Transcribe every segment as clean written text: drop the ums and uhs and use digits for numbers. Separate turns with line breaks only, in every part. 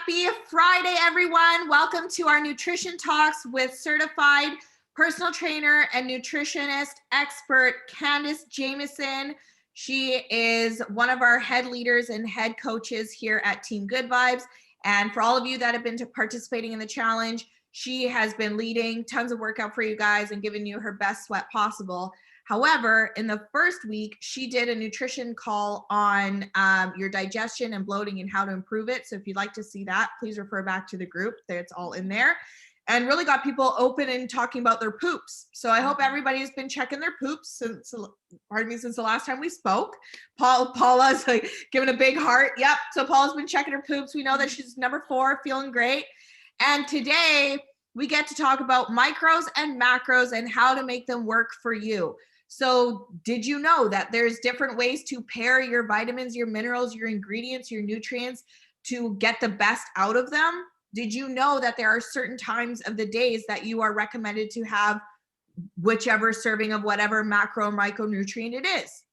Happy Friday, everyone. Welcome to our Nutrition Talks with certified personal trainer and nutritionist expert, Kandis Jamieson. She is one of our head leaders and head coaches here at Team Good Vibes. And for all of you that have been participating in the challenge, she has been leading tons of workout for you guys and giving you her best sweat possible. However, in the first week, she did a nutrition call on your digestion and bloating and how to improve it. So if you'd like to see that, please refer back to the group. It's all in there. And really got people open and talking about their poops. So I hope everybody's been checking their poops since the last time we spoke. Paula's like giving a big heart. Yep. So Paula's been checking her poops. We know that she's number 4, feeling great. And today we get to talk about micros and macros and how to make them work for you. So did you know that there's different ways to pair your vitamins, your minerals, your ingredients, your nutrients to get the best out of them? Did you know that there are certain times of the days that you are recommended to have whichever serving of whatever macro or micronutrient it is?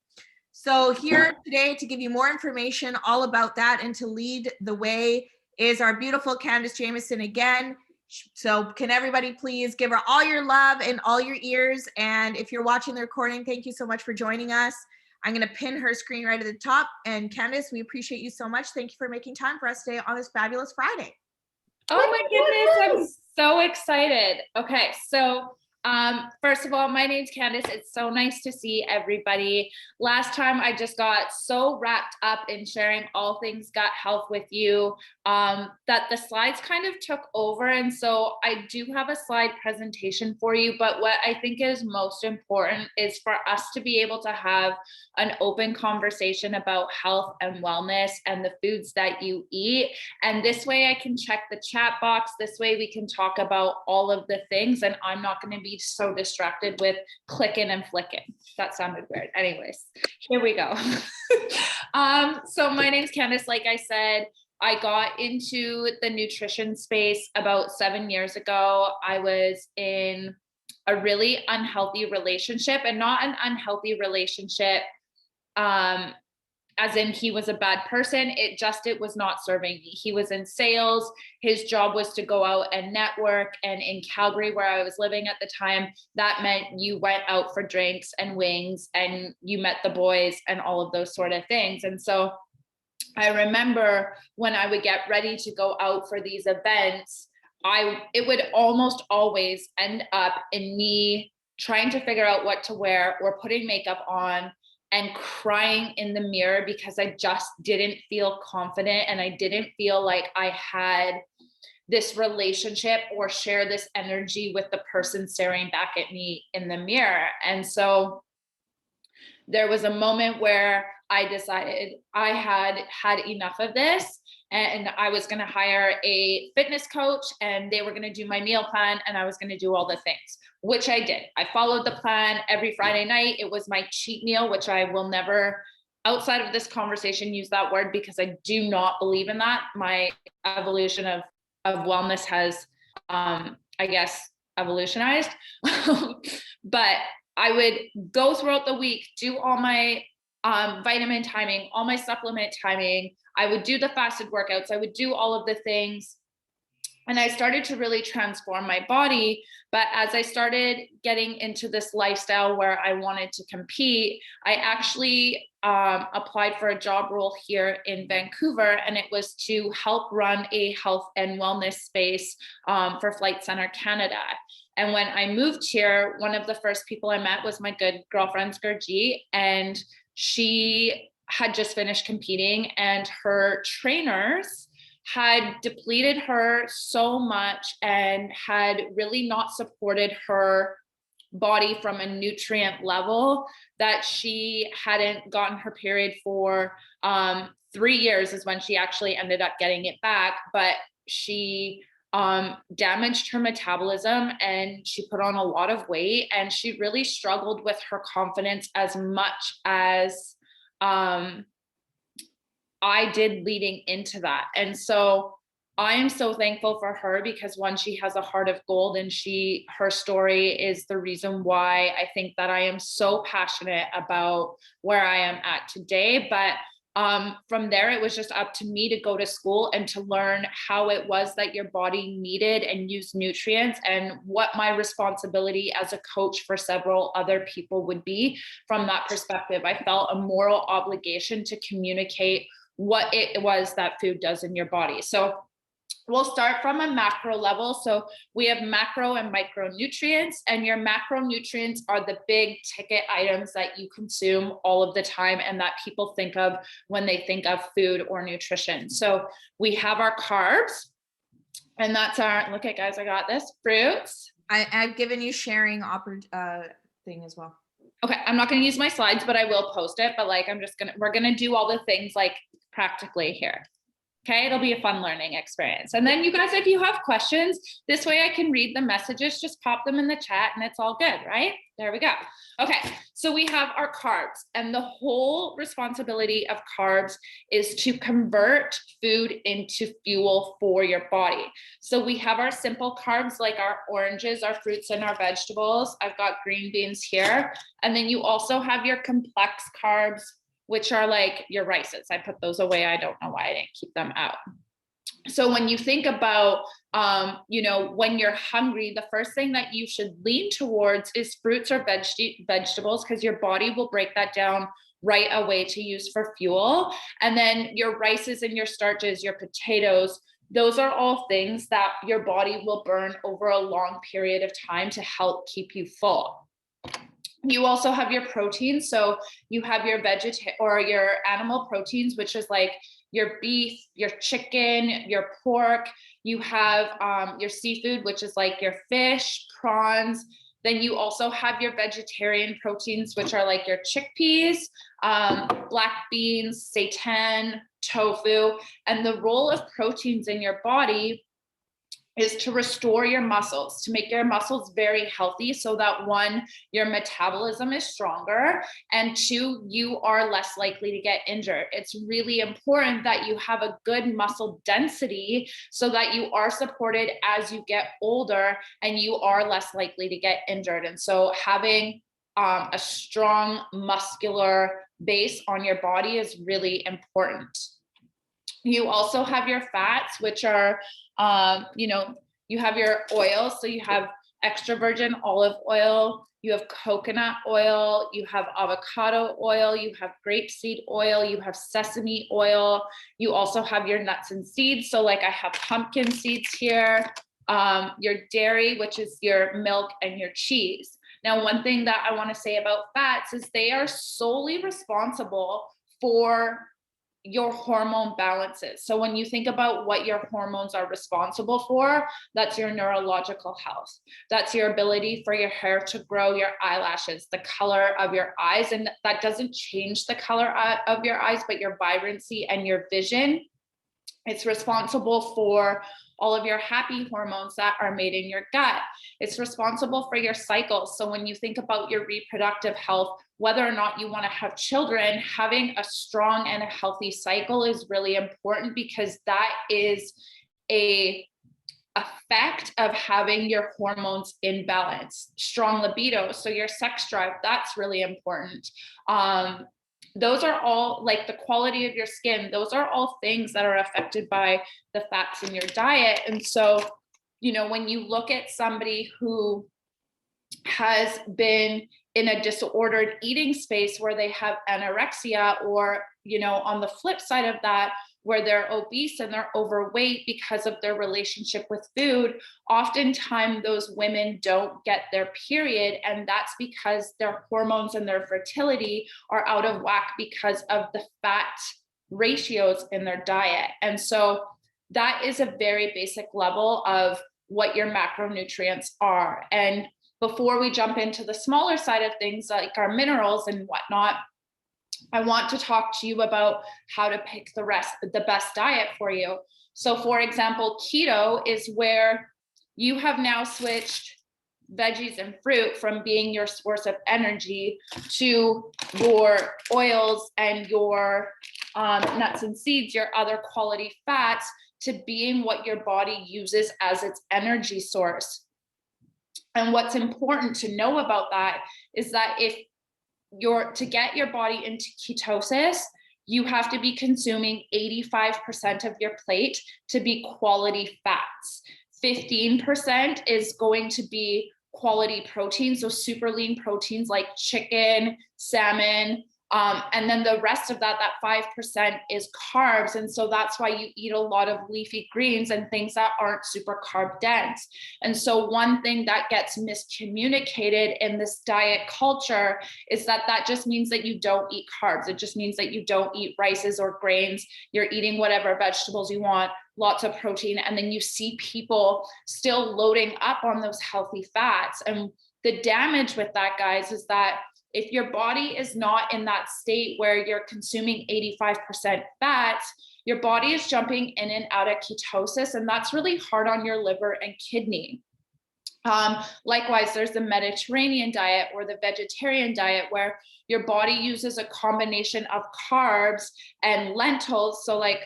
So here today to give you more information all about that and to lead the way is our beautiful Kandis Jamieson again. So can everybody please give her all your love and all your ears. And if you're watching the recording, thank you so much for joining us. I'm going to pin her screen right at the top. And Kandis, we appreciate you so much. Thank you for making time for us today on this fabulous Friday.
Oh my goodness, I'm so excited. Okay, so first of all, my name's Kandis. It's so nice to see everybody. Last time I just got so wrapped up in sharing all things gut health with you that the slides kind of took over. And so I do have a slide presentation for you, but what I think is most important is for us to be able to have an open conversation about health and wellness and the foods that you eat. And this way I can check the chat box. This way we can talk about all of the things and I'm not going to be so distracted with clicking and flicking. That sounded weird. Anyways, here we go. So my name's Kandis. Like I said, I got into the nutrition space about 7 years ago. I was in a really unhealthy relationship, and not an unhealthy relationship as in he was a bad person. It was not serving me. He was in sales. His job was to go out and network. And in Calgary, where I was living at the time, that meant you went out for drinks and wings and you met the boys and all of those sort of things. And so I remember when I would get ready to go out for these events, it would almost always end up in me trying to figure out what to wear or putting makeup on and crying in the mirror because I just didn't feel confident and I didn't feel like I had this relationship or share this energy with the person staring back at me in the mirror. And so there was a moment where I decided I had enough of this and I was going to hire a fitness coach and they were going to do my meal plan and I was going to do all the things, which I did. I followed the plan every Friday night. It was my cheat meal, which I will never, outside of this conversation, use that word because I do not believe in that. My evolution of wellness has, I guess, evolutionized. But I would go throughout the week, do all my vitamin timing, all my supplement timing. I would do the fasted workouts. I would do all of the things. And I started to really transform my body. But as I started getting into this lifestyle where I wanted to compete, I actually applied for a job role here in Vancouver. And it was to help run a health and wellness space for Flight Centre Canada. And when I moved here, one of the first people I met was my good girlfriend, Gurji, and she had just finished competing and her trainers had depleted her so much and had really not supported her body from a nutrient level that she hadn't gotten her period for 3 years is when she actually ended up getting it back. But she damaged her metabolism and she put on a lot of weight and she really struggled with her confidence as much as I did leading into that. And so I am so thankful for her because one, she has a heart of gold and her story is the reason why I think that I am so passionate about where I am at today. But From there, it was just up to me to go to school and to learn how it was that your body needed and used nutrients, and what my responsibility as a coach for several other people would be from that perspective. I felt a moral obligation to communicate what it was that food does in your body. So we'll start from a macro level. So we have macro and micronutrients, and your macronutrients are the big ticket items that you consume all of the time and that people think of when they think of food or nutrition. So we have our carbs, and that's our, look at guys, I got this, fruits.
I've given you sharing thing as well.
Okay, I'm not going to use my slides, but I will post it. But like, we're going to do all the things like practically here. Okay, it'll be a fun learning experience. And then you guys, if you have questions, this way I can read the messages, just pop them in the chat and it's all good, right? There we go. Okay, so we have our carbs, and the whole responsibility of carbs is to convert food into fuel for your body. So we have our simple carbs like our oranges, our fruits, and our vegetables. I've got green beans here. And then you also have your complex carbs, which are like your rices. I put those away. I don't know why I didn't keep them out. So when you think about, when you're hungry, the first thing that you should lean towards is fruits or vegetables, because your body will break that down right away to use for fuel. And then your rices and your starches, your potatoes, those are all things that your body will burn over a long period of time to help keep you full. You also have your proteins. So you have your your animal proteins, which is like your beef, your chicken, your pork. You have your seafood, which is like your fish, prawns. Then you also have your vegetarian proteins, which are like your chickpeas, black beans, seitan, tofu. And the role of proteins in your body is to restore your muscles, to make your muscles very healthy, so that one, your metabolism is stronger, and two, you are less likely to get injured. It's really important that you have a good muscle density so that you are supported as you get older and you are less likely to get injured. And so having a strong muscular base on your body is really important. You also have your fats, which are, you have your oil. So you have extra virgin olive oil, you have coconut oil, you have avocado oil, you have grapeseed oil, you have sesame oil. You also have your nuts and seeds. So like I have pumpkin seeds here, your dairy, which is your milk and your cheese. Now, one thing that I want to say about fats is they are solely responsible for your hormone balances. So when you think about what your hormones are responsible for, that's your neurological health. That's your ability for your hair to grow, your eyelashes, the color of your eyes. And that doesn't change the color of your eyes, but your vibrancy and your vision. It's responsible for all of your happy hormones that are made in your gut. It's responsible for your cycles. So when you think about your reproductive health, whether or not you want to have children, having a strong and a healthy cycle is really important, because that is a effect of having your hormones in balance. Strong libido, so your sex drive, that's really important. Those are all, like the quality of your skin, those are all things that are affected by the fats in your diet. And so, when you look at somebody who has been in a disordered eating space where they have anorexia, or, on the flip side of that, where they're obese and they're overweight because of their relationship with food, oftentimes those women don't get their period. And that's because their hormones and their fertility are out of whack because of the fat ratios in their diet. And so that is a very basic level of what your macronutrients are. And before we jump into the smaller side of things, like our minerals and whatnot, I want to talk to you about how to pick the best diet for you. So for example, keto is where you have now switched veggies and fruit from being your source of energy to your oils and your nuts and seeds, your other quality fats, to being what your body uses as its energy source. And what's important to know about that is that if to get your body into ketosis, you have to be consuming 85% of your plate to be quality fats. 15% is going to be quality protein, so super lean proteins like chicken, salmon, and then the rest of that 5% is carbs. And so that's why you eat a lot of leafy greens and things that aren't super carb dense. And so one thing that gets miscommunicated in this diet culture is that just means that you don't eat carbs. It just means that you don't eat rices or grains. You're eating whatever vegetables you want, lots of protein. And then you see people still loading up on those healthy fats. And the damage with that, guys, is that if your body is not in that state where you're consuming 85% fats, your body is jumping in and out of ketosis, and that's really hard on your liver and kidney. Likewise, there's the Mediterranean diet or the vegetarian diet, where your body uses a combination of carbs and lentils, so like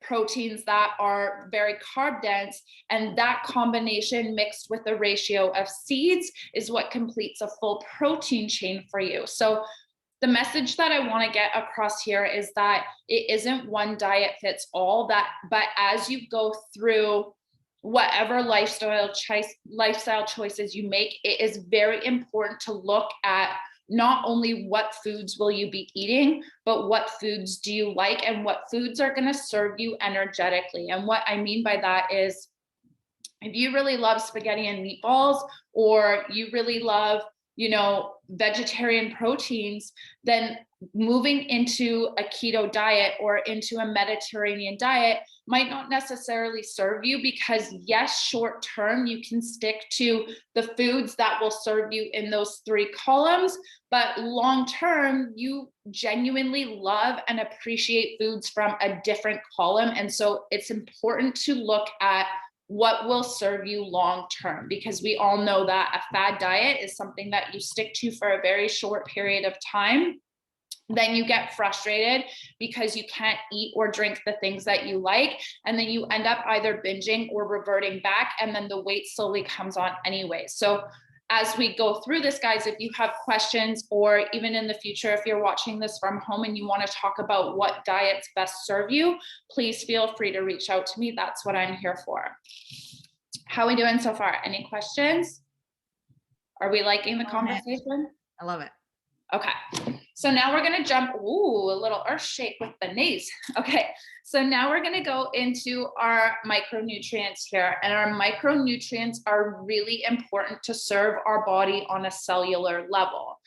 proteins that are very carb dense, and that combination mixed with the ratio of seeds is what completes a full protein chain for you. So the message that I want to get across here is that it isn't one diet fits all, but as you go through whatever lifestyle choices you make, it is very important to look at not only what foods will you be eating, but what foods do you like and what foods are going to serve you energetically. And what I mean by that is, if you really love spaghetti and meatballs, or you really love, vegetarian proteins, then moving into a keto diet or into a Mediterranean diet might not necessarily serve you, because yes, short term, you can stick to the foods that will serve you in those 3 columns, but long term, you genuinely love and appreciate foods from a different column. And so it's important to look at what will serve you long term, because we all know that a fad diet is something that you stick to for a very short period of time. Then you get frustrated because you can't eat or drink the things that you like. And then you end up either binging or reverting back. And then the weight slowly comes on anyway. So as we go through this, guys, if you have questions, or even in the future, if you're watching this from home and you want to talk about what diets best serve you, please feel free to reach out to me. That's what I'm here for. How are we doing so far? Any questions? Are we liking the conversation?
I love it.
Okay. So now we're going to jump, a little earth shake with the knees. Okay. So now we're going to go into our micronutrients here, and our micronutrients are really important to serve our body on a cellular level.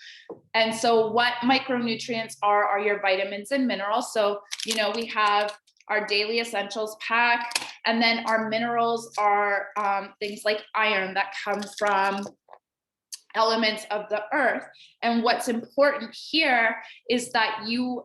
And so what micronutrients are your vitamins and minerals. So, we have our daily essentials pack, and then our minerals are things like iron that come from elements of the earth. And what's important here is that you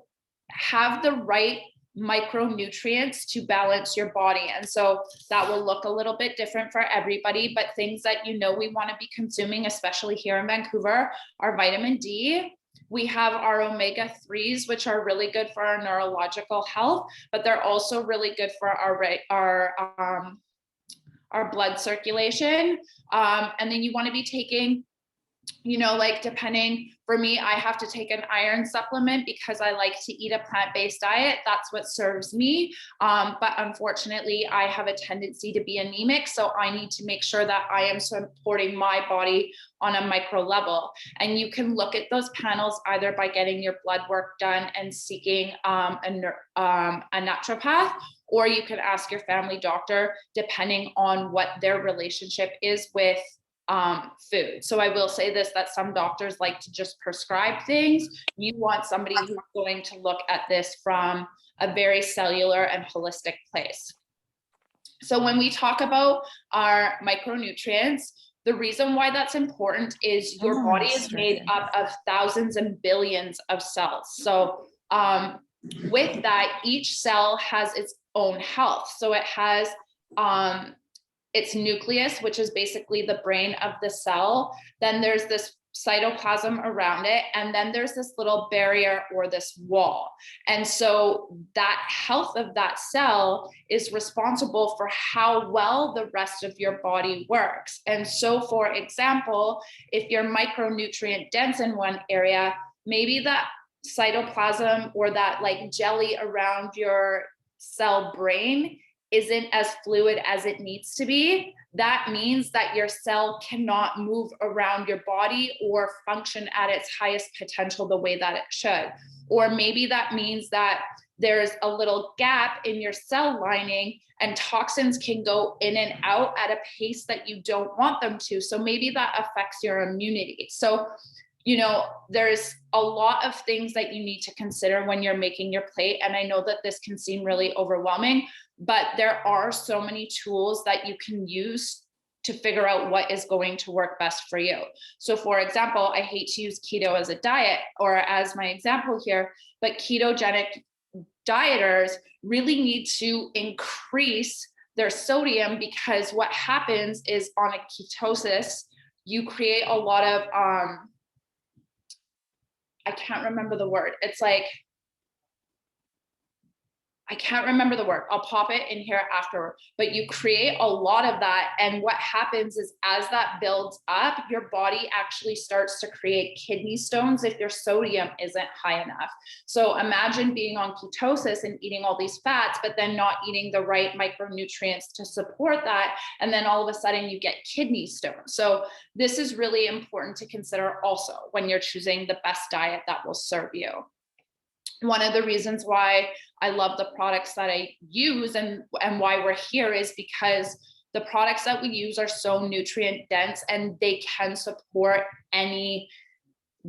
have the right micronutrients to balance your body. And so that will look a little bit different for everybody, but things that we want to be consuming, especially here in Vancouver, are vitamin D. We have our omega-3s, which are really good for our neurological health, but they're also really good for our blood circulation. And then you want to be taking, depending, for me, I have to take an iron supplement because I like to eat a plant-based diet. That's what serves me. But unfortunately, I have a tendency to be anemic. So I need to make sure that I am supporting my body on a micro level. And you can look at those panels either by getting your blood work done and seeking a naturopath, or you can ask your family doctor, depending on what their relationship is with food. So I will say this, that some doctors like to just prescribe things. You want somebody who's going to look at this from a very cellular and holistic place. So when we talk about our micronutrients, the reason why that's important is your body is made up of thousands and billions of cells. So with that, each cell has its own health. So it has its nucleus, which is basically the brain of the cell. Then there's this cytoplasm around it, and then there's this little barrier or this wall. And so that health of that cell is responsible for how well the rest of your body works. And so, for example, if you're micronutrient dense in one area, maybe that cytoplasm or that like jelly around your cell brain isn't as fluid as it needs to be, that means that your cell cannot move around your body or function at its highest potential the way that it should. Or maybe that means that there's a little gap in your cell lining and toxins can go in and out at a pace that you don't want them to. So maybe that affects your immunity. So, you know, there's a lot of things that you need to consider when you're making your plate. And I know that this can seem really overwhelming, but there are so many tools that you can use to figure out what is going to work best for you. So for example, I hate to use keto as a diet or as my example here, but ketogenic dieters really need to increase their sodium, because what happens is on a ketosis, you create a lot of, I can't remember the word. It's like, I can't remember the word. I'll pop it in here after, but you create a lot of that. And what happens is as that builds up, your body actually starts to create kidney stones if your sodium isn't high enough. So imagine being on ketosis and eating all these fats, but then not eating the right micronutrients to support that. And then all of a sudden you get kidney stones. So this is really important to consider also when you're choosing the best diet that will serve you. One of the reasons why I love the products that I use and why we're here is because the products that we use are so nutrient dense and they can support any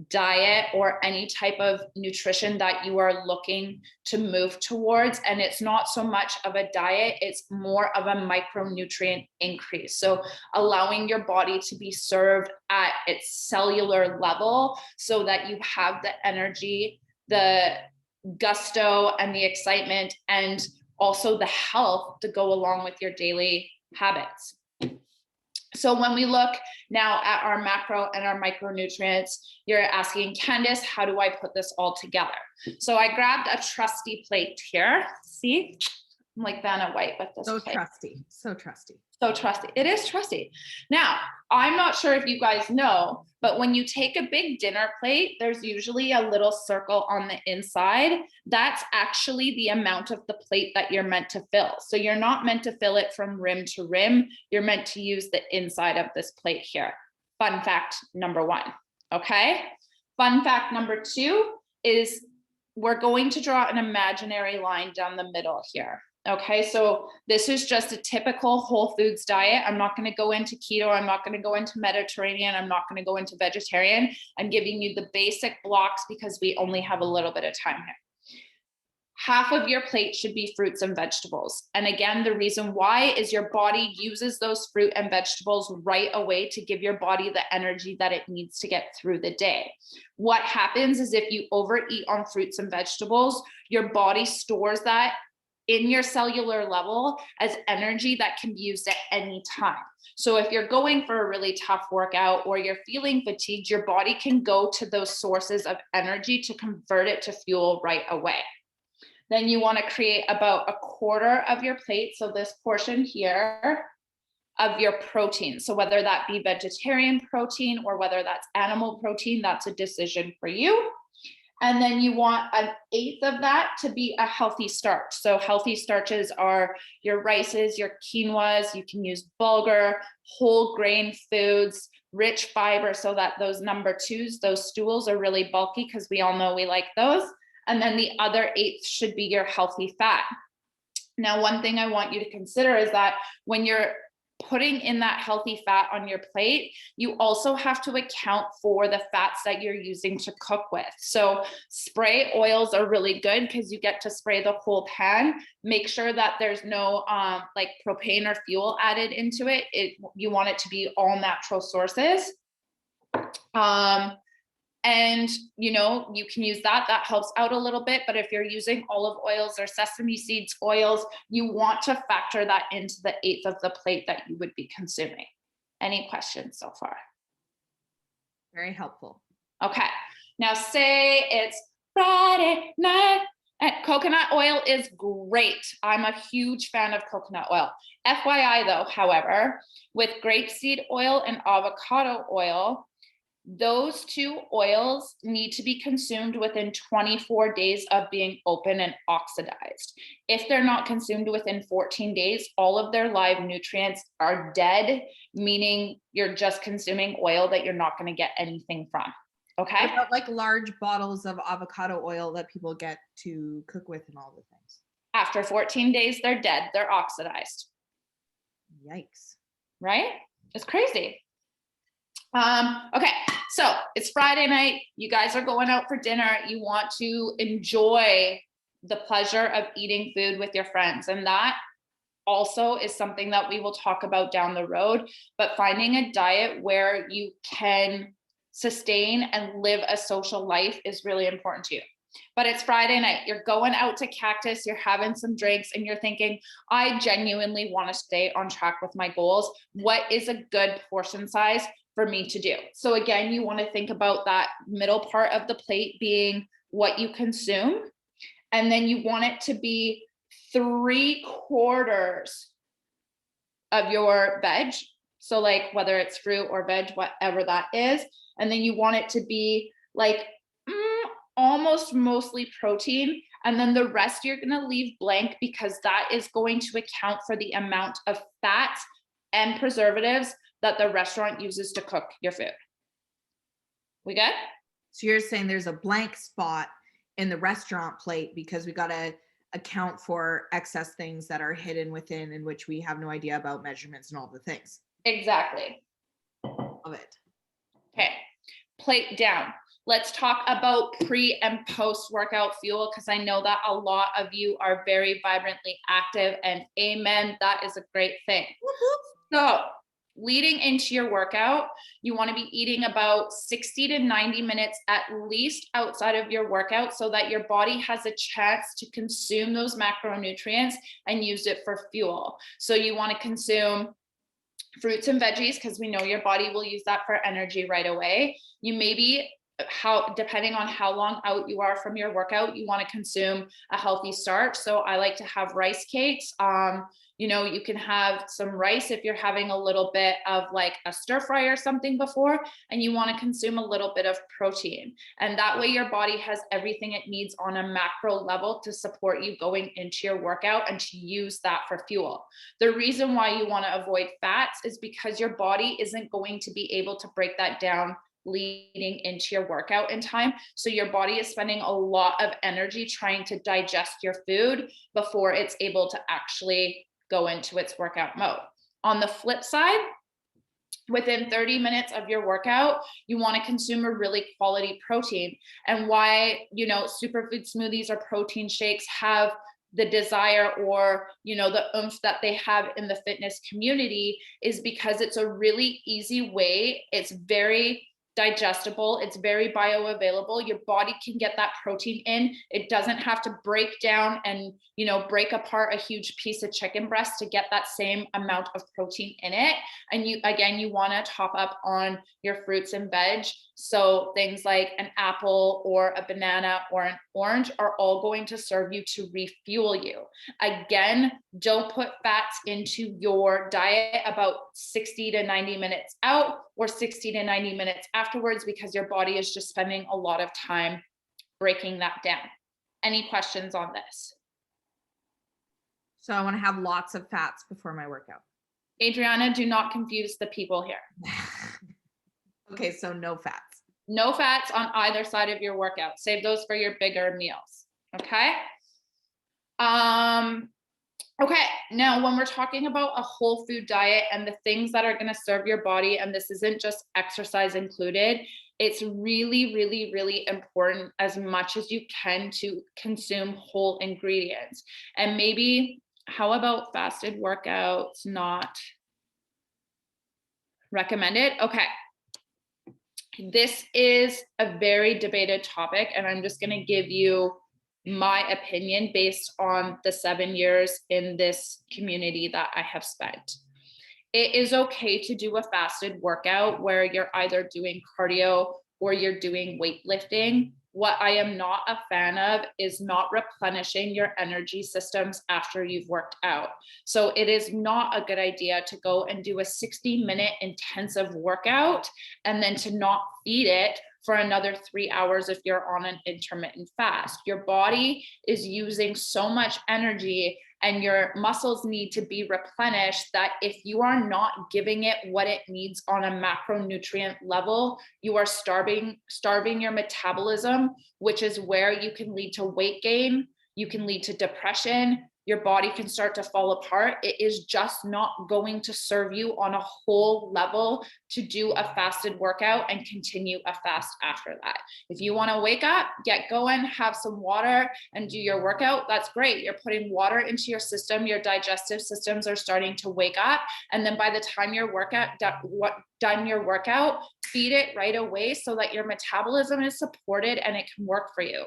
diet or any type of nutrition that you are looking to move towards. And it's not so much of a diet, it's more of a micronutrient increase. So allowing your body to be served at its cellular level so that you have the energy, the gusto and the excitement, and also the health to go along with your daily habits. So when we look now at our macro and our micronutrients, you're asking, Kandis, how do I put this all together? So I grabbed a trusty plate here. See, I'm like Vanna White with this plate.
Trusty, so trusty.
So trusty. It is trusty. Now, I'm not sure if you guys know, but when you take a big dinner plate, there's usually a little circle on the inside. That's actually the amount of the plate that you're meant to fill. So you're not meant to fill it from rim to rim. You're meant to use the inside of this plate here. Fun fact number one. Okay. Fun fact number two is we're going to draw an imaginary line down the middle here. Okay, so this is just a typical whole foods diet. I'm not going to go into keto. I'm not going to go into Mediterranean. I'm not going to go into vegetarian. I'm giving you the basic blocks because we only have a little bit of time here. Half of your plate should be fruits and vegetables. And again, the reason why is your body uses those fruit and vegetables right away to give your body the energy that it needs to get through the day. What happens is if you overeat on fruits and vegetables, your body stores that in your cellular level as energy that can be used at any time. So if you're going for a really tough workout or you're feeling fatigued, your body can go to those sources of energy to convert it to fuel right away. Then you want to create about a quarter of your plate, so this portion here, of your protein. So whether that be vegetarian protein or whether that's animal protein, that's a decision for you. And then you want an eighth of that to be a healthy starch. So healthy starches are your rices, your quinoas, you can use bulgur, whole grain foods, rich fiber, so that those number twos, those stools are really bulky because we all know we like those. And then the other eighth should be your healthy fat. Now, one thing I want you to consider is that when you're putting in that healthy fat on your plate, you also have to account for the fats that you're using to cook with. So spray oils are really good because you get to spray the whole pan. Make sure that there's no like propane or fuel added into it. You want it to be all natural sources. And, you know, you can use that helps out a little bit. But if you're using olive oils or sesame seeds oils, you want to factor that into the eighth of the plate that you would be consuming. Any questions so far?
Very helpful.
Okay. Now say it's Friday night and coconut oil is great. I'm a huge fan of coconut oil. FYI though, however, with grapeseed oil and avocado oil, Those two oils need to be consumed within 24 days of being open and oxidized. If they're not consumed within 14 days, all of their live nutrients are dead, meaning you're just consuming oil that you're not going to get anything from. Okay.
What about like large bottles of avocado oil that people get to cook with and all the things?
After 14 days, they're dead. They're oxidized.
Yikes.
Right? It's crazy. Okay, so it's Friday night. You guys are going out for dinner. You want to enjoy the pleasure of eating food with your friends. And that also is something that we will talk about down the road. But finding a diet where you can sustain and live a social life is really important to you. But it's Friday night. You're going out to Cactus, you're having some drinks, and you're thinking, I genuinely want to stay on track with my goals. What is a good portion size for me to do? So again, you want to think about that middle part of the plate being what you consume. And then you want it to be 3/4 of your veg. So like whether it's fruit or veg, whatever that is. And then you want it to be like almost mostly protein. And then the rest you're going to leave blank, because that is going to account for the amount of fats and preservatives that the restaurant uses to cook your food. We good?
So you're saying there's a blank spot in the restaurant plate because we got to account for excess things that are hidden within, in which we have no idea about measurements and all the things.
Exactly.
Love it.
Okay, plate down. Let's talk about pre and post workout fuel, because I know that a lot of you are very vibrantly active, and amen, that is a great thing. So leading into your workout, you want to be eating about 60 to 90 minutes at least outside of your workout, so that your body has a chance to consume those macronutrients and use it for fuel. So you want to consume fruits and veggies, because we know your body will use that for energy right away. You maybe, depending on how long out you are from your workout, you want to consume a healthy starch. So I like to have rice cakes. You can have some rice if you're having a little bit of like a stir fry or something before, and you want to consume a little bit of protein. And that way your body has everything it needs on a macro level to support you going into your workout and to use that for fuel. The reason why you want to avoid fats is because your body isn't going to be able to break that down leading into your workout in time. So your body is spending a lot of energy trying to digest your food before it's able to actually go into its workout mode. On the flip side, within 30 minutes of your workout, you want to consume a really quality protein. And why, superfood smoothies or protein shakes have the desire or, the oomph that they have in the fitness community is because it's a really easy way. It's very digestible. It's very bioavailable. Your body can get that protein in. It doesn't have to break down and, break apart a huge piece of chicken breast to get that same amount of protein in it. And you want to top up on your fruits and veg. So things like an apple or a banana or an orange are all going to serve you to refuel you. Again, don't put fats into your diet about 60 to 90 minutes out or 60 to 90 minutes afterwards, because your body is just spending a lot of time breaking that down. Any questions on this?
So I want to have lots of fats before my workout.
Adriana, do not confuse the people here.
Okay, so no fats.
No fats on either side of your workout. Save those for your bigger meals. Okay. Okay, now when we're talking about a whole food diet and the things that are going to serve your body, and this isn't just exercise included, it's really, really, really important as much as you can to consume whole ingredients. And maybe, how about fasted workouts not recommended? Okay. This is a very debated topic, and I'm just going to give you my opinion based on the 7 years in this community that I have spent. It is okay to do a fasted workout where you're either doing cardio or you're doing weightlifting What I am not a fan of is not replenishing your energy systems after you've worked out. So it is not a good idea to go and do a 60-minute intensive workout and then to not feed it for another 3 hours if you're on an intermittent fast. Your body is using so much energy and your muscles need to be replenished that if you are not giving it what it needs on a macronutrient level, you are starving your metabolism, which is where you can lead to weight gain, you can lead to depression, your body can start to fall apart. It is just not going to serve you on a whole level to do a fasted workout and continue a fast after that. If you want to wake up, get going, have some water and do your workout, that's great. You're putting water into your system, your digestive systems are starting to wake up. And then by the time your done your workout, feed it right away so that your metabolism is supported and it can work for you.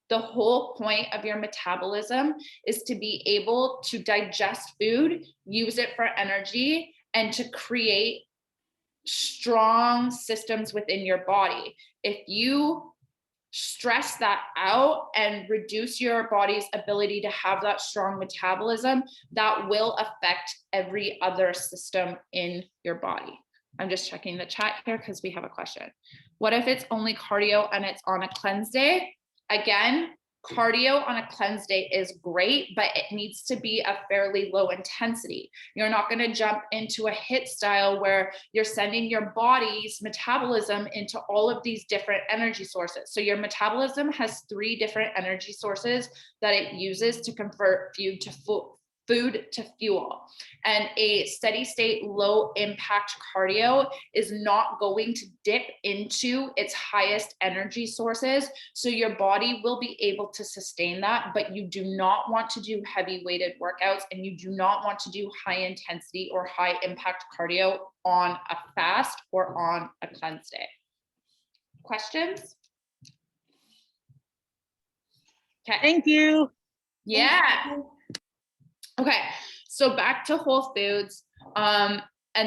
The whole point of your metabolism is to be able to digest food, use it for energy, and to create strong systems within your body. If you stress that out and reduce your body's ability to have that strong metabolism, that will affect every other system in your body. I'm just checking the chat here because we have a question. What if it's only cardio and it's on a cleanse day? Again, cardio on a cleanse day is great, but it needs to be a fairly low intensity. You're not going to jump into a HIIT style where you're sending your body's metabolism into all of these different energy sources. So your metabolism has 3 different energy sources that it uses to convert food to fuel. And a steady state, low impact cardio is not going to dip into its highest energy sources. So your body will be able to sustain that, but you do not want to do heavy weighted workouts and you do not want to do high intensity or high impact cardio on a fast or on a cleanse day. Questions? Okay.
Thank you.
Yeah. Okay, so back to whole foods. And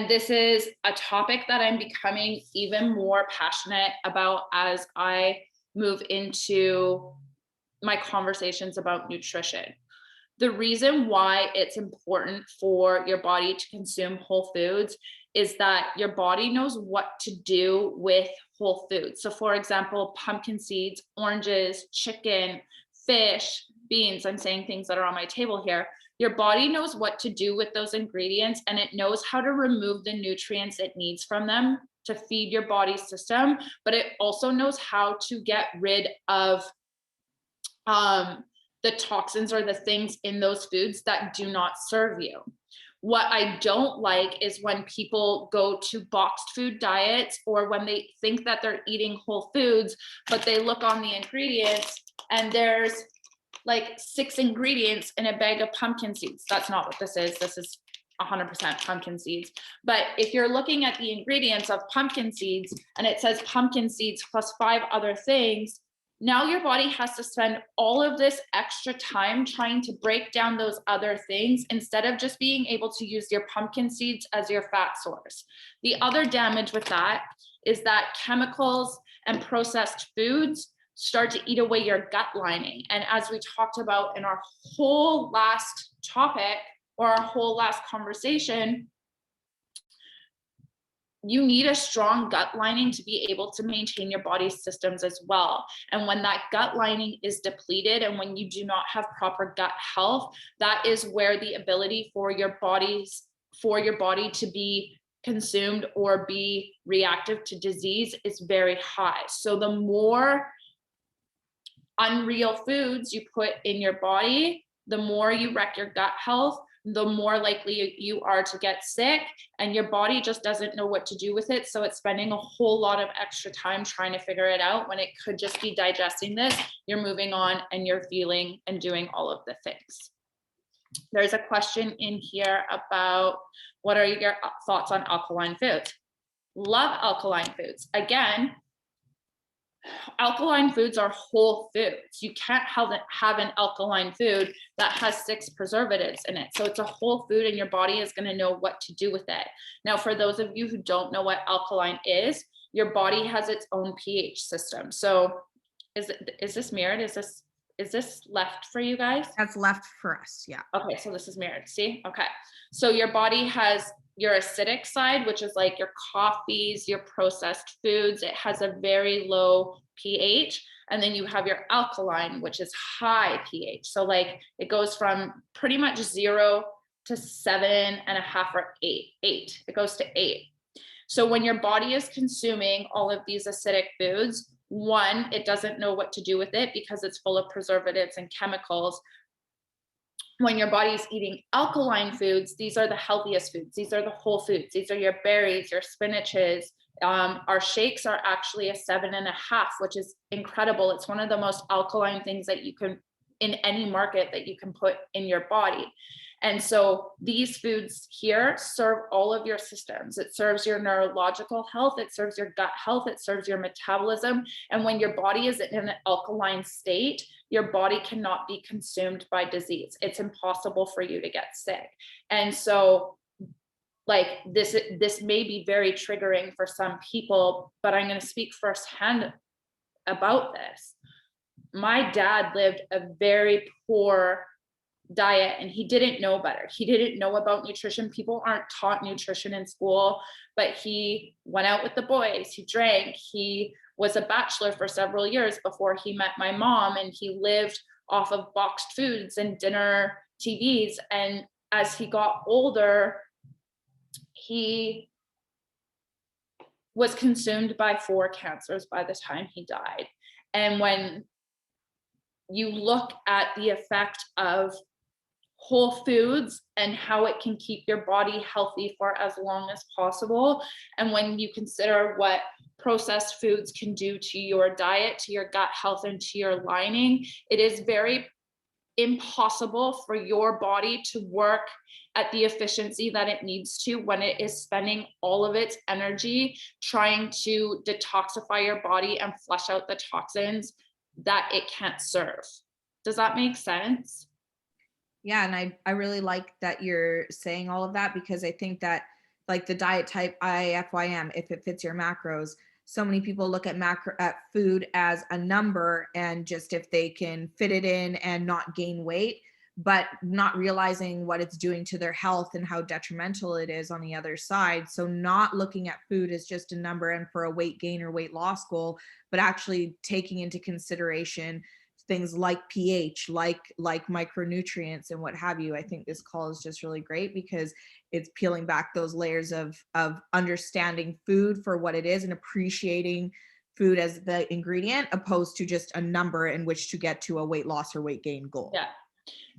this is a topic that I'm becoming even more passionate about as I move into my conversations about nutrition. The reason why it's important for your body to consume whole foods is that your body knows what to do with whole foods. So for example, pumpkin seeds, oranges, chicken, fish, beans, I'm saying things that are on my table here. Your body knows what to do with those ingredients and it knows how to remove the nutrients it needs from them to feed your body's system, but it also knows how to get rid of the toxins or the things in those foods that do not serve you. What I don't like is when people go to boxed food diets or when they think that they're eating whole foods, but they look on the ingredients and there's like 6 ingredients in a bag of pumpkin seeds. That's not what this is. This is 100% pumpkin seeds. But if you're looking at the ingredients of pumpkin seeds and it says pumpkin seeds plus 5 other things, now your body has to spend all of this extra time trying to break down those other things instead of just being able to use your pumpkin seeds as your fat source. The other damage with that is that chemicals and processed foods start to eat away your gut lining. And as we talked about in our whole last topic or our whole last conversation, you need a strong gut lining to be able to maintain your body's systems as well. And when that gut lining is depleted and when you do not have proper gut health, that is where the ability for your body to be consumed or be reactive to disease is very high. So the more unreal foods you put in your body, the more you wreck your gut health, the more likely you are to get sick, and your body just doesn't know what to do with it. So it's spending a whole lot of extra time trying to figure it out when it could just be digesting this. You're moving on and you're feeling and doing all of the things. There's a question in here about what are your thoughts on alkaline foods? Love alkaline foods. Again, alkaline foods are whole foods. You can't have an alkaline food that has 6 preservatives in it. So it's a whole food and your body is going to know what to do with it. Now, for those of you who don't know what alkaline is, your body has its own pH system. So is this mirrored? Is this left for you guys?
That's left for us. Yeah.
Okay, so this is mirrored. See? Okay. So your body has your acidic side, which is like your coffees, your processed foods. It has a very low pH. And then you have your alkaline, which is high pH. So like it goes from pretty much 0 to 7.5 or 8. It goes to 8. So when your body is consuming all of these acidic foods, one, it doesn't know what to do with it because it's full of preservatives and chemicals. When your body is eating alkaline foods, these are the healthiest foods. These are the whole foods. These are your berries, your spinaches. Our shakes are actually a 7.5, which is incredible. It's one of the most alkaline things that you can, in any market, that you can put in your body. And so these foods here serve all of your systems. It serves your neurological health. It serves your gut health. It serves your metabolism. And when your body is in an alkaline state, your body cannot be consumed by disease. It's impossible for you to get sick. And so like this may be very triggering for some people, but I'm going to speak firsthand about this. My dad lived a very poor diet and he didn't know better. He didn't know about nutrition. People aren't taught nutrition in school, but he went out with the boys, he drank, he was a bachelor for several years before he met my mom, and he lived off of boxed foods and dinner TVs. And as he got older, he was consumed by 4 cancers by the time he died. And when you look at the effect of whole foods and how it can keep your body healthy for as long as possible, and when you consider what processed foods can do to your diet, to your gut health, and to your lining, it is very impossible for your body to work at the efficiency that it needs to when it is spending all of its energy trying to detoxify your body and flush out the toxins that it can't serve. Does that make sense?
Yeah, and I really like that you're saying all of that, because I think that like the diet type IFYM, if it fits your macros, so many people look at food as a number, and just if they can fit it in and not gain weight, but not realizing what it's doing to their health and how detrimental it is on the other side. So not looking at food as just a number and for a weight gain or weight loss goal, but actually taking into consideration things like pH, like micronutrients and what have you. I think this call is just really great because it's peeling back those layers of understanding food for what it is and appreciating food as the ingredient, opposed to just a number in which to get to a weight loss or weight gain goal.
Yeah.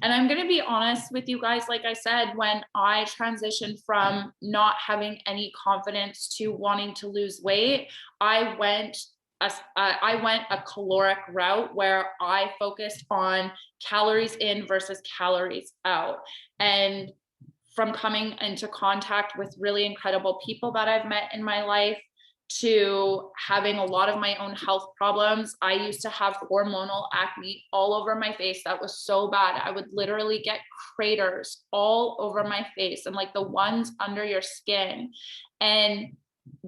And I'm going to be honest with you guys. Like I said, when I transitioned from not having any confidence to wanting to lose weight, I went a caloric route where I focused on calories in versus calories out. And from coming into contact with really incredible people that I've met in my life, to having a lot of my own health problems. I used to have hormonal acne all over my face. That was so bad. I would literally get craters all over my face and like the ones under your skin. And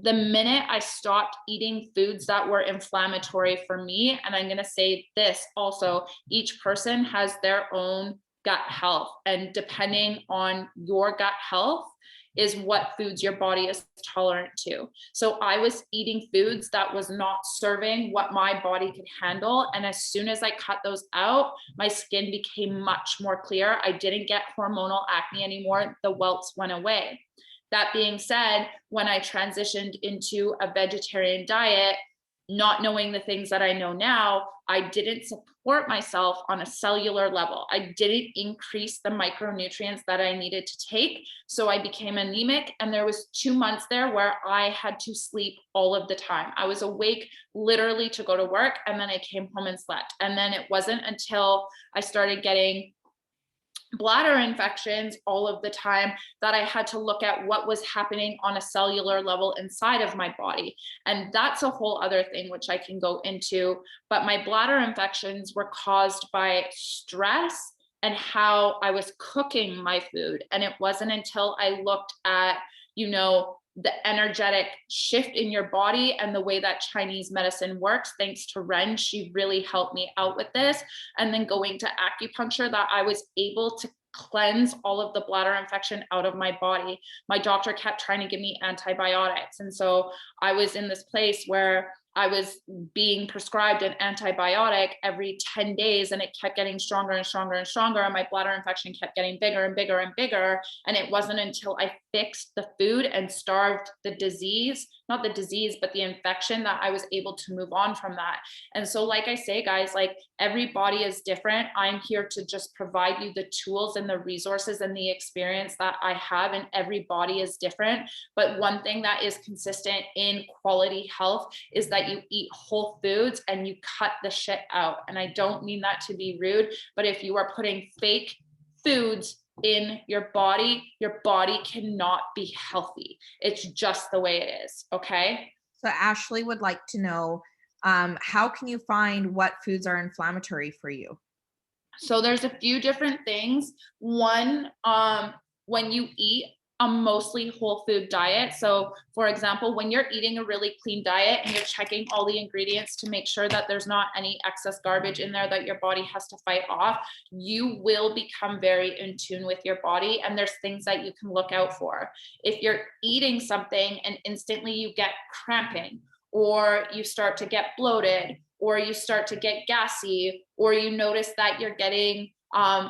the minute I stopped eating foods that were inflammatory for me, and I'm going to say this also, each person has their own gut health, and depending on your gut health is what foods your body is tolerant to. So I was eating foods that was not serving what my body could handle. And as soon as I cut those out, my skin became much more clear. I didn't get hormonal acne anymore. The welts went away. That being said, when I transitioned into a vegetarian diet, not knowing the things that I know now, I didn't support myself on a cellular level. I didn't increase the micronutrients that I needed to take. So I became anemic. And there was 2 months there where I had to sleep all of the time. I was awake literally to go to work, and then I came home and slept. And then it wasn't until I started getting bladder infections all of the time that I had to look at what was happening on a cellular level inside of my body. And that's a whole other thing which I can go into. But my bladder infections were caused by stress and how I was cooking my food. And it wasn't until I looked at, the energetic shift in your body and the way that Chinese medicine works. Thanks to Ren, she really helped me out with this. And then going to acupuncture, that I was able to cleanse all of the bladder infection out of my body. My doctor kept trying to give me antibiotics. And so I was in this place where I was being prescribed an antibiotic every 10 days, and it kept getting stronger and stronger and stronger. And my bladder infection kept getting bigger and bigger and bigger. And it wasn't until I fixed the food and starved the disease, not the disease, but the infection, that I was able to move on from that. And so, like I say, guys, like, every body is different. I'm here to just provide you the tools and the resources and the experience that I have, and every body is different. But one thing that is consistent in quality health is that you eat whole foods and you cut the shit out. And I don't mean that to be rude, but if you are putting fake foods in your body cannot be healthy. It's just the way it is. Okay.
So Ashley would like to know, how can you find what foods are inflammatory for you?
So there's a few different things. One, when you eat a mostly whole food diet. So for example, when you're eating a really clean diet and you're checking all the ingredients to make sure that there's not any excess garbage in there that your body has to fight off, you will become very in tune with your body. And there's things that you can look out for. If you're eating something and instantly you get cramping, or you start to get bloated, or you start to get gassy, or you notice that you're getting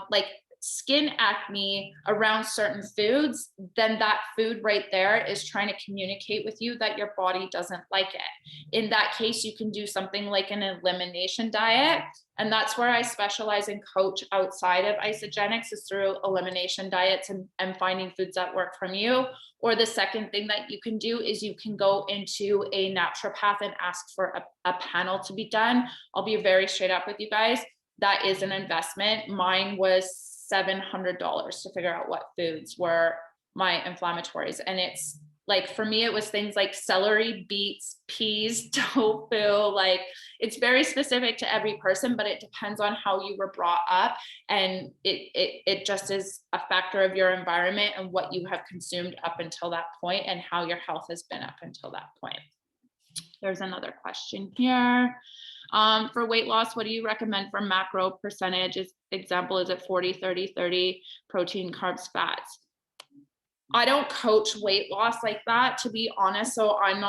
like skin acne around certain foods, then that food right there is trying to communicate with you that your body doesn't like it. In that case, you can do something like an elimination diet. And that's where I specialize and coach outside of isogenics, is through elimination diets and finding foods that work from you. Or the second thing that you can do is you can go into a naturopath and ask for a panel to be done. I'll be very straight up with you guys. That is an investment. Mine was $700 to figure out what foods were my inflammatories. And it's like, for me, it was things like celery, beets, peas, tofu. Like, it's very specific to every person, but it depends on how you were brought up. And it just is a factor of your environment and what you have consumed up until that point, and how your health has been up until that point. There's another question here. For weight loss, what do you recommend for macro percentage? Example, is it 40, 30, 30 protein, carbs, fats? I don't coach weight loss like that, to be honest. So I'm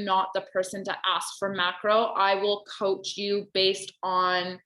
not the person to ask for macro. I will coach you based on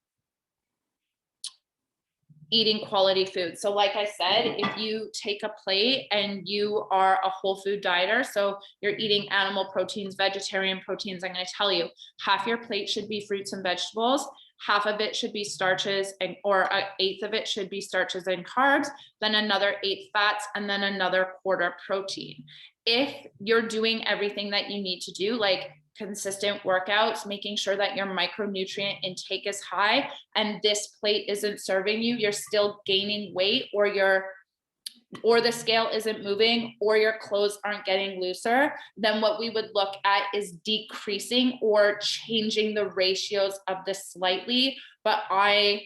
eating quality food. So like I said, if you take a plate and you are a whole food dieter, so you're eating animal proteins, vegetarian proteins, I'm going to tell you, half your plate should be fruits and vegetables, half of it should be starches, or an eighth of it should be starches and carbs, then another eighth fats, and then another quarter protein. If you're doing everything that you need to do, like consistent workouts, making sure that your micronutrient intake is high, and this plate isn't serving you, you're still gaining weight, or the scale isn't moving, or your clothes aren't getting looser, then what we would look at is decreasing or changing the ratios of this slightly. But I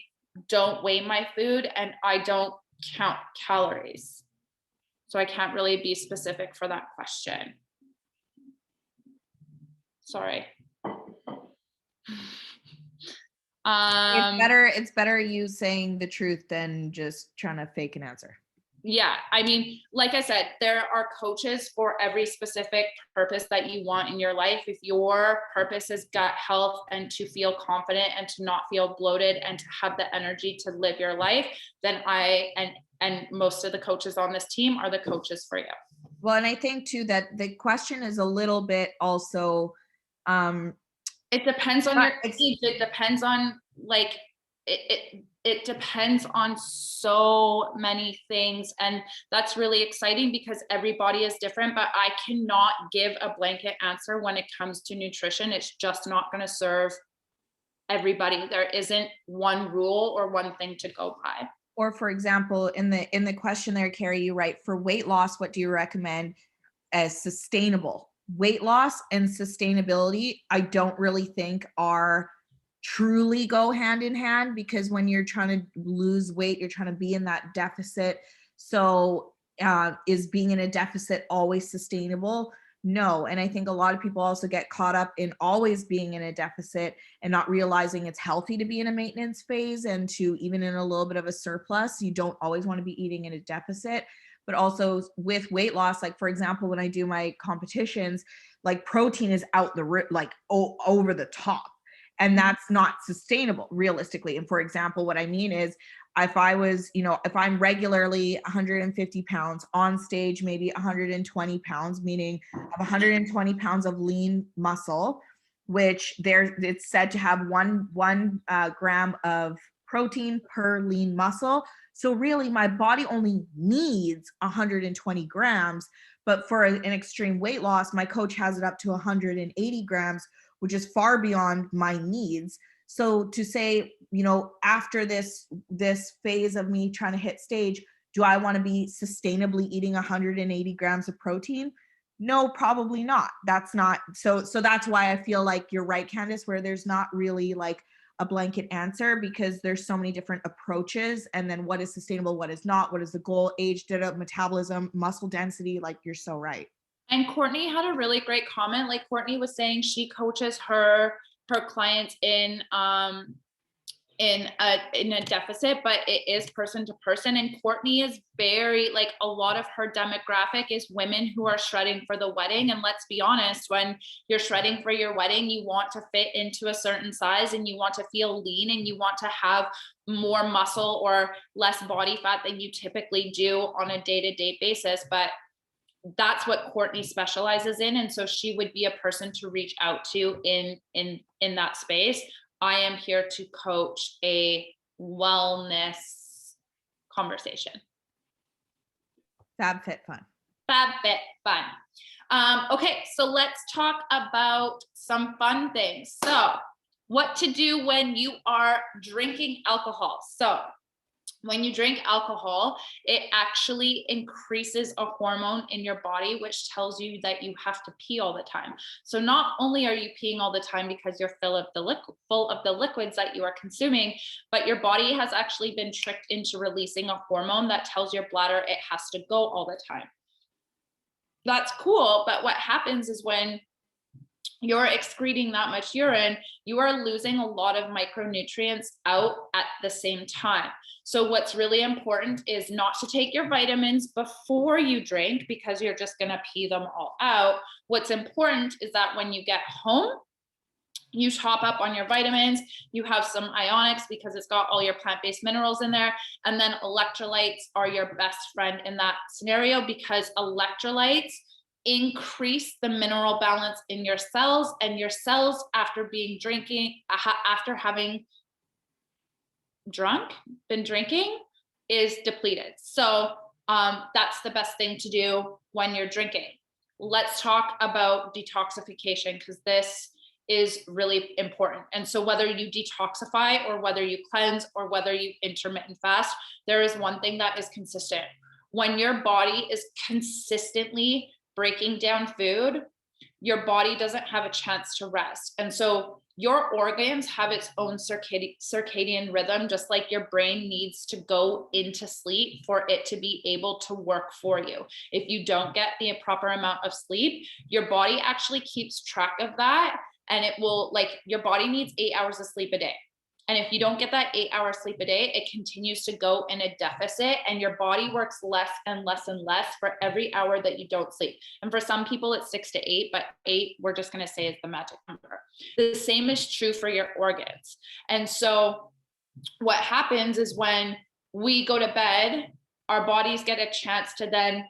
don't weigh my food and I don't count calories. So I can't really be specific for that question. Sorry.
It's better you saying the truth than just trying to fake an answer.
Yeah, I mean, like I said, there are coaches for every specific purpose that you want in your life. If your purpose is gut health and to feel confident and to not feel bloated and to have the energy to live your life, then and most of the coaches on this team are the coaches for you.
Well, and I think too that the question is a little bit also,
it depends on your age. It depends on like it depends on so many things, and that's really exciting because everybody is different. But I cannot give a blanket answer when it comes to nutrition. It's just not going to serve everybody. There isn't one rule or one thing to go by.
Or for example, in the question there, Carrie, you write, for weight loss, what do you recommend as sustainable? Weight loss and sustainability, I don't really think are truly go hand in hand, because when you're trying to lose weight, you're trying to be in that deficit. So Is being in a deficit always sustainable? No. And I think a lot of people also get caught up in always being in a deficit and not realizing it's healthy to be in a maintenance phase, and to even in a little bit of a surplus. You don't always want to be eating in a deficit. But also with weight loss, like for example, when I do my competitions, like protein is out like over the top. And that's not sustainable realistically. And for example, what I mean is, if I was, if I'm regularly 150 pounds on stage, maybe 120 pounds, meaning I have 120 pounds of lean muscle, which it's said to have one gram of protein per lean muscle. So really my body only needs 120 grams, but for an extreme weight loss, my coach has it up to 180 grams, which is far beyond my needs. So to say, after this phase of me trying to hit stage, do I want to be sustainably eating 180 grams of protein? No, probably not. That's not so that's why I feel like you're right, Candice, where there's not really like a blanket answer, because there's so many different approaches. And then what is sustainable, what is not, what is the goal, age, data, metabolism, muscle density, like you're so right.
And Courtney had a really great comment. Like Courtney was saying, she coaches her clients in a deficit, but it is person to person. And Courtney is very, like, a lot of her demographic is women who are shredding for the wedding. And let's be honest, when you're shredding for your wedding, you want to fit into a certain size, and you want to feel lean, and you want to have more muscle or less body fat than you typically do on a day-to-day basis. But that's what Courtney specializes in. And so she would be a person to reach out to in that space. I am here to coach a wellness conversation.
FabFitFun.
FabFitFun. Okay, so let's talk about some fun things. So what to do when you are drinking alcohol. So when you drink alcohol, it actually increases a hormone in your body, which tells you that you have to pee all the time. So not only are you peeing all the time because you're full of the liquids that you are consuming, but your body has actually been tricked into releasing a hormone that tells your bladder it has to go all the time. That's cool, but what happens is when you're excreting that much urine, you are losing a lot of micronutrients out at the same time. So what's really important is not to take your vitamins before you drink, because you're just going to pee them all out. What's important is that when you get home, you top up on your vitamins, you have some ionics because it's got all your plant-based minerals in there. And then electrolytes are your best friend in that scenario, because electrolytes increase the mineral balance in your cells, and your cells after having been drinking is depleted. So that's the best thing to do when you're drinking. Let's talk about detoxification, because this is really important. And so whether you detoxify or whether you cleanse or whether you intermittent fast, there is one thing that is consistent. When your body is consistently breaking down food, your body doesn't have a chance to rest. And so your organs have its own circadian rhythm, just like your brain needs to go into sleep for it to be able to work for you. If you don't get the proper amount of sleep, your body actually keeps track of that. And it will, like, your body needs 8 hours of sleep a day. And if you don't get that 8 hours sleep a day, it continues to go in a deficit, and your body works less and less and less for every hour that you don't sleep. And for some people it's 6 to 8, but 8, we're just going to say, is the magic number. The same is true for your organs. And so what happens is when we go to bed, our bodies get a chance to then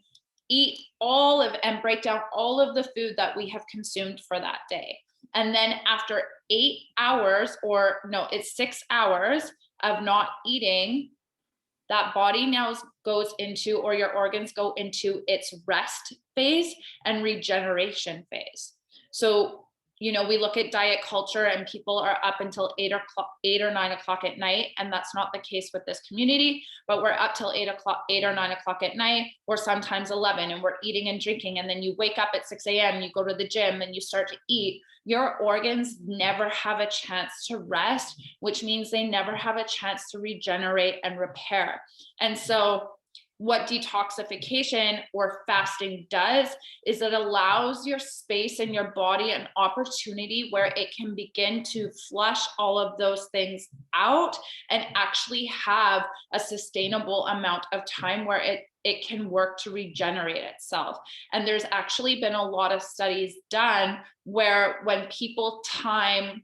eat and break down all of the food that we have consumed for that day. And then after 8 hours, or no, it's 6 hours of not eating, that body now goes into, or your organs go into, its rest phase and regeneration phase. So, we look at diet culture and people are up until 8 or 9 o'clock at night. And that's not the case with this community, but we're up till 8 or 9 o'clock at night, or sometimes 11, and we're eating and drinking. And then you wake up at 6 a.m., you go to the gym and you start to eat. Your organs never have a chance to rest, which means they never have a chance to regenerate and repair. And so what detoxification or fasting does is it allows your space in your body an opportunity where it can begin to flush all of those things out and actually have a sustainable amount of time where it can work to regenerate itself. And there's actually been a lot of studies done where when people time,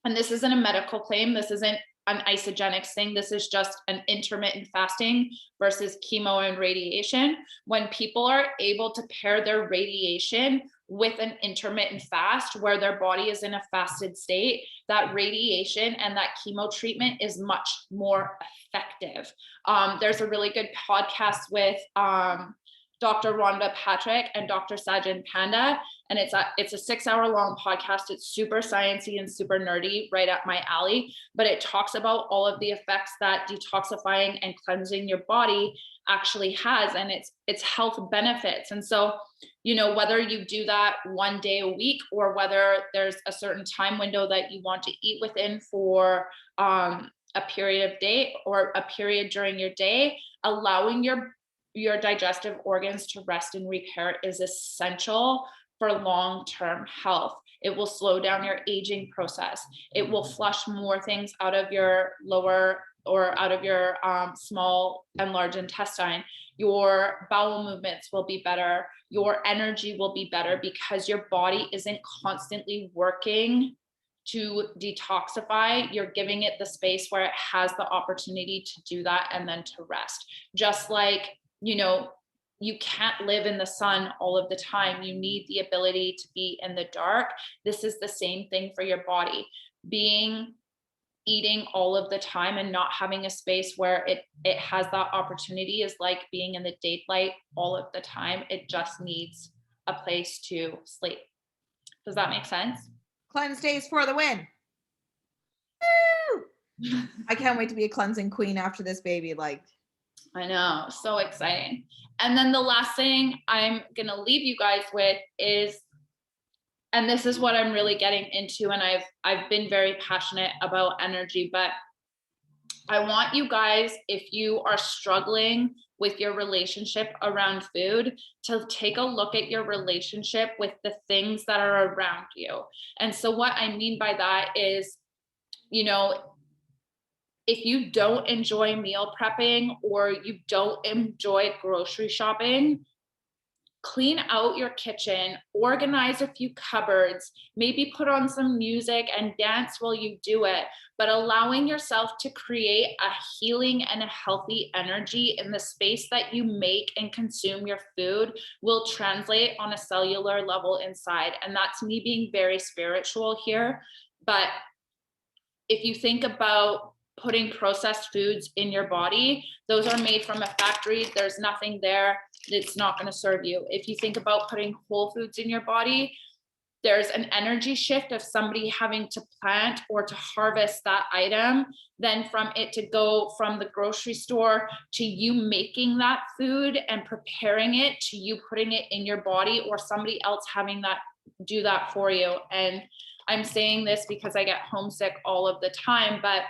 and this isn't a medical claim, this isn't an isogenics thing, this is just an intermittent fasting versus chemo and radiation. When people are able to pair their radiation with an intermittent fast where their body is in a fasted state, that radiation and that chemo treatment is much more effective. There's a really good podcast with Dr. Rhonda Patrick and Dr. Sajjan Panda, and it's a 6-hour-long podcast. It's super sciencey and super nerdy, right up my alley, but it talks about all of the effects that detoxifying and cleansing your body actually has, and its health benefits. And so, you know, whether you do that one day a week or whether there's a certain time window that you want to eat within for a period of day or a period during your day, allowing your digestive organs to rest and repair is essential for long-term health. It will slow down your aging process. It will flush more things out of your lower or out of your small and large intestine. Your bowel movements will be better. Your energy will be better because your body isn't constantly working to detoxify. You're giving it the space where it has the opportunity to do that and then to rest. Just like, you know, you can't live in the sun all of the time. You need the ability to be in the dark. This is the same thing for your body. Eating all of the time and not having a space where it has that opportunity is like being in the daylight all of the time. It just needs a place to sleep. Does that make sense?
Cleanse days for the win. Woo! I can't wait to be a cleansing queen after this baby. Like,
I know, so exciting. And then the last thing I'm going to leave you guys with is, and this is what I'm really getting into, and I've been very passionate about energy, but I want you guys, if you are struggling with your relationship around food, to take a look at your relationship with the things that are around you. And so what I mean by that is, you know, if you don't enjoy meal prepping or you don't enjoy grocery shopping, clean out your kitchen, organize a few cupboards, maybe put on some music and dance while you do it, but allowing yourself to create a healing and a healthy energy in the space that you make and consume your food will translate on a cellular level inside. And that's me being very spiritual here. But if you think about putting processed foods in your body, those are made from a factory. There's nothing there. It's not going to serve you. If you think about putting whole foods in your body, there's an energy shift of somebody having to plant or to harvest that item, then from it to go from the grocery store to you making that food and preparing it to you putting it in your body or somebody else having that do that for you. And I'm saying this because I get homesick all of the time, but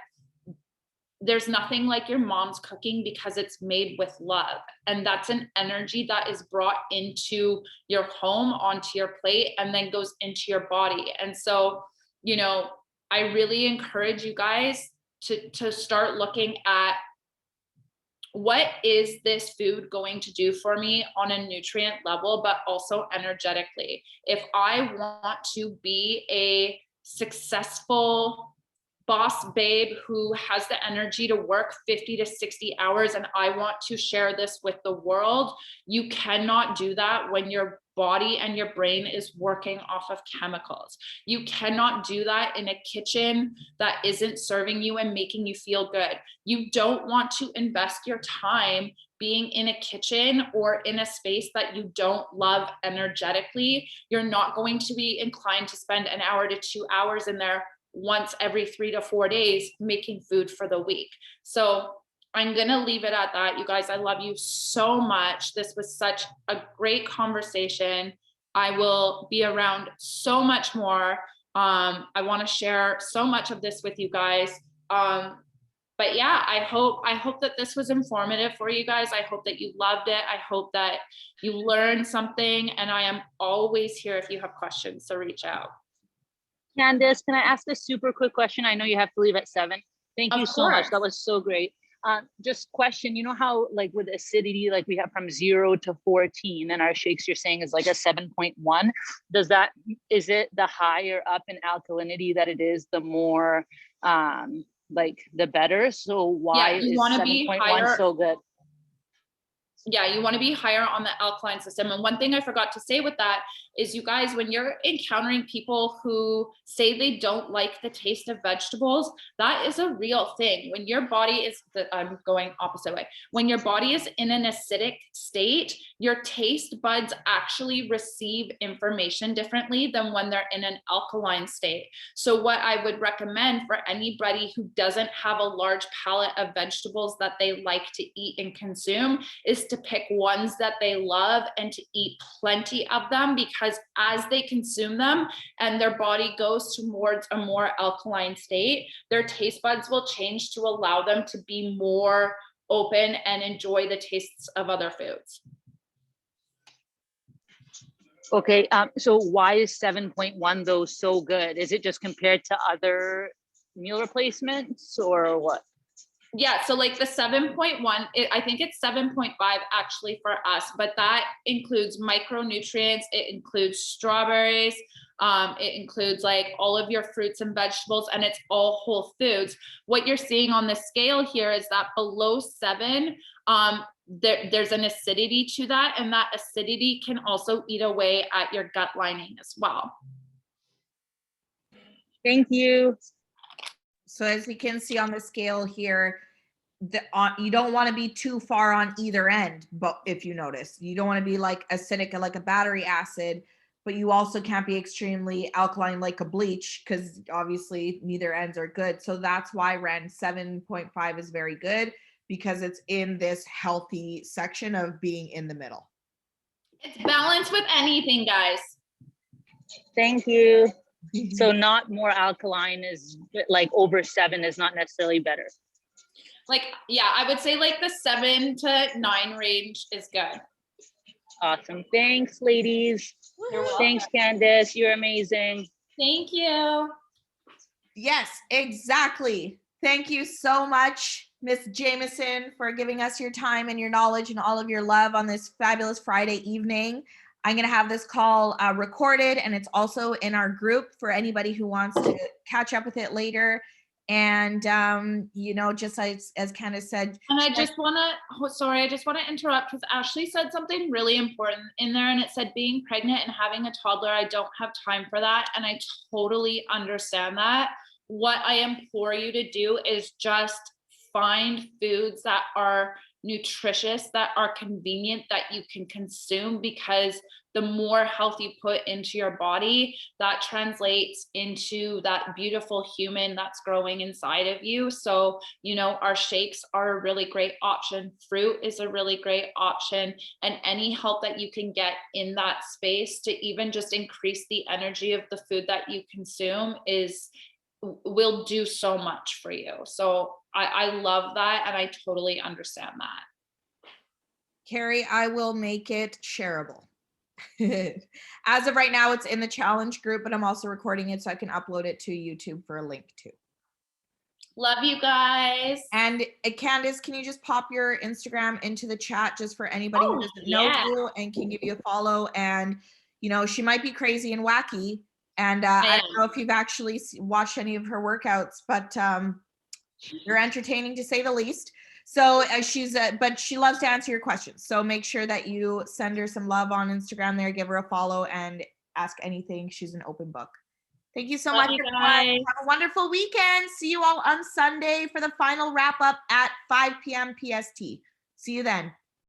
there's nothing like your mom's cooking because it's made with love. And that's an energy that is brought into your home, onto your plate, and then goes into your body. And so, you know, I really encourage you guys to start looking at, what is this food going to do for me on a nutrient level, but also energetically? If I want to be a successful boss babe who has the energy to work 50 to 60 hours and I want to share this with the world, you cannot do that when your body and your brain is working off of chemicals. You cannot do that in a kitchen that isn't serving you and making you feel good. You don't want to invest your time being in a kitchen or in a space that you don't love energetically. You're not going to be inclined to spend an hour to 2 hours in there once every 3 to 4 days making food for the week. So I'm going to leave it at that. You guys, I love you so much. This was such a great conversation. I will be around so much more. I want to share so much of this with you guys. But yeah, I hope that this was informative for you guys. I hope that you loved it. I hope that you learned something, and I am always here if you have questions, so reach out.
Candice, can I ask a super quick question? I know you have to leave at 7. Thank you
Of
so much.
course.
That was so great. Just question, you know how like with acidity, like we have from 0 to 14 and our shakes you're saying is like a 7.1. Is it the higher up in alkalinity that it is, the more like the better? So why
you want
is
to be
7.1
higher.
so good?
Yeah, you want to be higher on the alkaline system. And one thing I forgot to say with that is, you guys, when you're encountering people who say they don't like the taste of vegetables, that is a real thing. When your body is, I'm going opposite way. When your body is in an acidic state, your taste buds actually receive information differently than when they're in an alkaline state. So what I would recommend for anybody who doesn't have a large palette of vegetables that they like to eat and consume is to pick ones that they love and to eat plenty of them, because as they consume them and their body goes towards a more alkaline state, their taste buds will change to allow them to be more open and enjoy the tastes of other foods.
Okay, so why is 7.1 though so good? Is it just compared to other meal replacements or what?
Yeah, so like the 7.1, I think it's 7.5 actually for us, but that includes micronutrients, it includes strawberries, it includes like all of your fruits and vegetables, and it's all whole foods. What you're seeing on the scale here is that below 7, there's an acidity to that, and that acidity can also eat away at your gut lining as well.
Thank you.
So as you can see on the scale here, you don't want to be too far on either end, but if you notice, you don't want to be like acidic like a battery acid, but you also can't be extremely alkaline like a bleach, because obviously neither ends are good. So that's why Ren 7.5 is very good, because it's in this healthy section of being in the middle.
It's balanced with anything, guys.
Thank you. So not more alkaline is like over 7 is not necessarily better.
Like, yeah, I would say like the 7 to 9 range is good.
Awesome. Thanks, ladies.
You're welcome.
Thanks, Candice. You're amazing.
Thank you.
Yes, exactly. Thank you so much, Miss Jamieson, for giving us your time and your knowledge and all of your love on this fabulous Friday evening. I'm going to have this call recorded, and it's also in our group for anybody who wants to catch up with it later. And, you know, just as Candice said.
And I just want to interrupt, because Ashley said something really important in there, and it said being pregnant and having a toddler, I don't have time for that. And I totally understand that. What I implore you to do is just find foods that are nutritious, that are convenient, that you can consume, because the more health you put into your body, that translates into that beautiful human that's growing inside of you. So, you know, our shakes are a really great option. Fruit is a really great option, and any help that you can get in that space to even just increase the energy of the food that you consume will do so much for you. So I love that, and I totally understand that.
Carrie, I will make it shareable. As of right now, it's in the challenge group, but I'm also recording it so I can upload it to YouTube for a link too.
Love you guys.
And Candice, can you just pop your Instagram into the chat just for anybody who doesn't know you and can give you a follow? And, you know, she might be crazy and wacky. And I don't know if you've actually watched any of her workouts, but they're entertaining to say the least. So but she loves to answer your questions. So make sure that you send her some love on Instagram there, give her a follow, and ask anything. She's an open book. Thank you so much, everyone. Have a wonderful weekend. See you all on Sunday for the final wrap up at 5 p.m. PST. See you then.